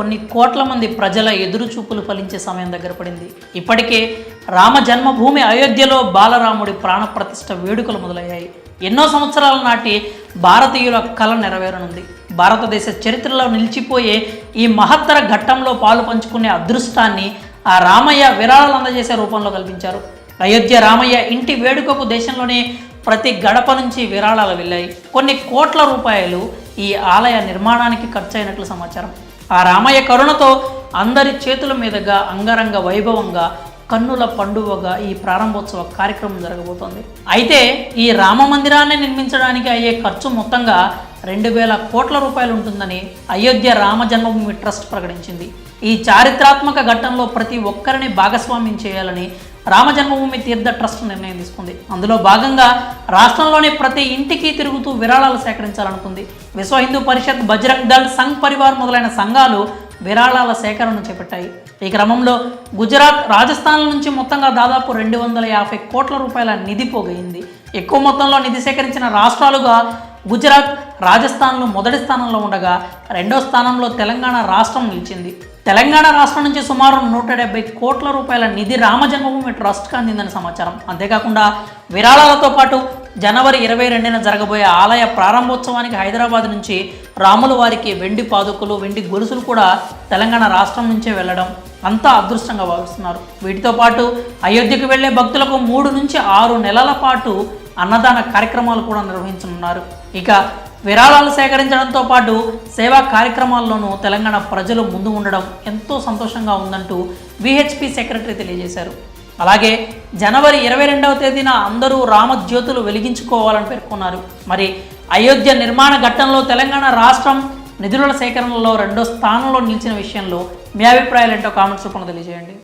కొన్ని కోట్ల మంది ప్రజల ఎదురుచూపులు ఫలించే సమయం దగ్గర పడింది. ఇప్పటికే రామ జన్మభూమి అయోధ్యలో బాలరాముడి ప్రాణప్రతిష్ఠ వేడుకలు మొదలయ్యాయి. ఎన్నో సంవత్సరాల నాటి భారతీయుల కళ నెరవేరనుంది. భారతదేశ చరిత్రలో నిలిచిపోయే ఈ మహత్తర ఘట్టంలో పాలు పంచుకునే అదృష్టాన్ని ఆ రామయ్య విరాళాలు అందజేసే రూపంలో కల్పించారు. అయోధ్య రామయ్య ఇంటి వేడుకకు దేశంలోనే ప్రతి గడప నుంచి విరాళాలు వెళ్ళాయి. కొన్ని కోట్ల రూపాయలు ఈ ఆలయ నిర్మాణానికి ఖర్చయినట్లు సమాచారం. ఆ రామయ్య కరుణతో అందరి చేతుల మీదుగా అంగరంగ వైభవంగా కన్నుల పండువగా ఈ ప్రారంభోత్సవ కార్యక్రమం జరగబోతోంది. అయితే ఈ రామ మందిరాన్ని నిర్మించడానికి అయ్యే ఖర్చు మొత్తంగా 2000 కోట్ల రూపాయలు ఉంటుందని అయోధ్య రామ జన్మభూమి ట్రస్ట్ ప్రకటించింది. ఈ చారిత్రాత్మక ఘట్టంలో ప్రతి ఒక్కరిని భాగస్వామ్యం చేయాలని రామ జన్మభూమి తీర్థ ట్రస్ట్ నిర్ణయం తీసుకుంది. అందులో భాగంగా రాష్ట్రంలోని ప్రతి ఇంటికి తిరుగుతూ విరాళాలు సేకరించాలనుకుంది. విశ్వ హిందూ పరిషత్, బజరంగ్ దళ్, సంఘ్ పరివార్ మొదలైన సంఘాలు విరాళాల సేకరణను చేపట్టాయి. ఈ క్రమంలో గుజరాత్, రాజస్థాన్ నుంచి మొత్తంగా దాదాపు 250 కోట్ల రూపాయల నిధి పోగైంది. ఎక్కువ మొత్తంలో నిధి సేకరించిన రాష్ట్రాలుగా గుజరాత్, రాజస్థాన్లు మొదటి స్థానంలో ఉండగా రెండో స్థానంలో తెలంగాణ రాష్ట్రం నిలిచింది. తెలంగాణ రాష్ట్రం నుంచి సుమారు 170 కోట్ల రూపాయల నిధి రామ జన్మభూమి ట్రస్ట్కి అందిందని సమాచారం. అంతేకాకుండా విరాళాలతో పాటు జనవరి 22న జరగబోయే ఆలయ ప్రారంభోత్సవానికి హైదరాబాద్ నుంచి రాముల వారికి వెండి పాదుకలు, వెండి గొలుసులు కూడా తెలంగాణ రాష్ట్రం నుంచే వెళ్ళడం అంతా అదృష్టంగా భావిస్తున్నారు. వీటితో పాటు అయోధ్యకు వెళ్లే భక్తులకు 3 నుంచి 6 నెలల పాటు అన్నదాన కార్యక్రమాలు కూడా నిర్వహించనున్నారు. ఇక విరాళాలు సేకరించడంతో పాటు సేవా కార్యక్రమాల్లోనూ తెలంగాణ ప్రజలు ముందు ఉండడం ఎంతో సంతోషంగా ఉందంటూ విహెచ్పి సెక్రటరీ తెలియజేశారు. అలాగే జనవరి 22వ తేదీన అందరూ రామజ్యోతులు వెలిగించుకోవాలని పేర్కొన్నారు. మరి అయోధ్య నిర్మాణ ఘట్టంలో తెలంగాణ రాష్ట్రం నిధుల సేకరణలో 2వ స్థానంలో నిలిచిన విషయంలో మీ అభిప్రాయాలు ఏంటో కామెంట్స్ రూపంలో తెలియజేయండి.